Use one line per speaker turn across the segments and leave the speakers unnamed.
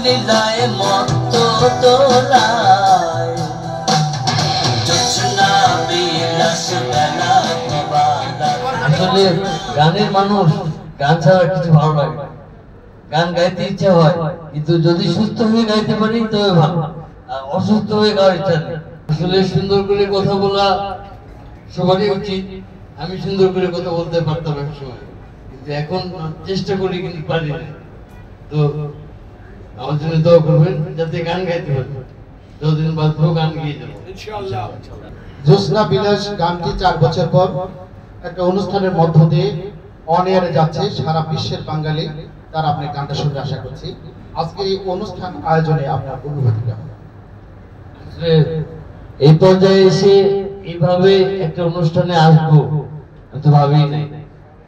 লীলায় মত্ত তোলায় জোছনা বিলাস বেলা আসলে গানের মানুষ গান ছাড়া কিছু ভালো লাগে না। গান গাইতে ইচ্ছা হয়, কিন্তু যদি সুস্থ হয়ে গাইতে পারি তবে ভালো, আর অসুস্থ হয়ে গাওয়ার ইচ্ছা নেই। আসলে সুন্দর করে কথা বলা সবারই উচিত। আমি সুন্দর করে কথা বলতে পারতাম এক সময়, কিন্তু এখন চেষ্টা করি কিন্তু পারি না। তো আমার জন্য দোয়া করবেন যাতে গান গাইতে পারি, যতদিন বাঁচবো গান গিয়ে যাবো ইনশাআল্লাহ।
জোছনা বিলাস গানটি 4 বছর পর একটা অনুষ্ঠানের মধ্য দিয়ে অন এয়ারে যাচ্ছে সারা বিশ্বের বাঙালি তারা আপনি গানটা শুনতে আশা করছি। আজকের এই অনুষ্ঠান আয়োজনে আপনার অনুভূতি কেমন?
এই পর্যায়ে এসে এইভাবে একটা অনুষ্ঠানে আসবো আমি তো ভাবিই নাই।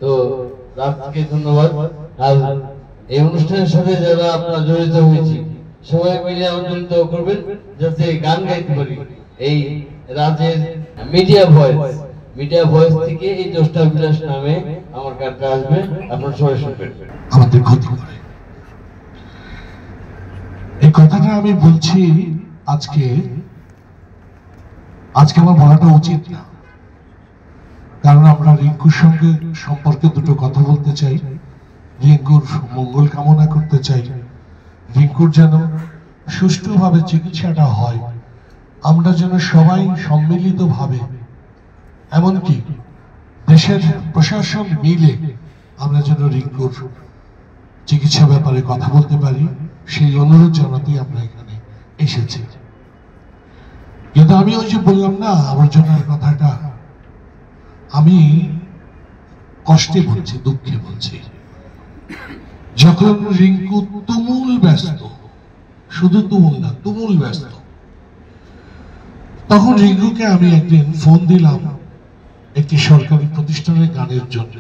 তো রাজকে ধন্যবাদ। আর এই অনুষ্ঠানের সাথে যারা আপনারা জড়িত হয়েছি সবাই মিলে আমার জন্য দোয়া করবেন যাতে গান গাইতে পারি। এই রাজের মিডিয়া ভয়েস থেকে এই জোছনা বিলাস নামে আমার গানটা আসবে, আপনারা সবাই শুনবেন।
আমাদের ক্ষতি করে এই কথাটা আমি বলছি আজকে আমার বলাটা উচিত না, কারণ আমরা রিঙ্কুর সঙ্গে সম্পর্কে দুটো কথা বলতে চাই, রিঙ্কুর মঙ্গল কামনা করতে চাই, রিঙ্কুর যেন সুষ্ঠুভাবে চিকিৎসাটা হয়, আমরা যেন সবাই সম্মিলিতভাবে এমনকি দেশের প্রশাসন মিলে আমরা যেন রিঙ্কুর চিকিৎসা ব্যাপারে কথা বলতে পারি, সেই অনুরোধ জানাতেই আমরা এখানে এসেছি। কিন্তু আমি ওই যে বললাম না আবর্জনার কথাটা, আমি কষ্টে বলছি, দুঃখে বলছি। যখন রিঙ্কু তুমুল ব্যস্ত, শুধু তুমুল না, তুমুল ব্যস্ত, তখন রিঙ্কুকে আমি একদিন ফোন দিলাম একটি সরকারি প্রতিষ্ঠানের গানের জন্য।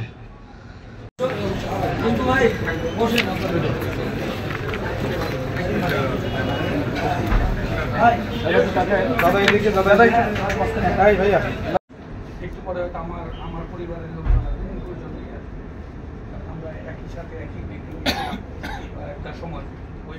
একটু পরে আমার পরিবারের লোক আমরা একই সাথে একই একটা সময় ওই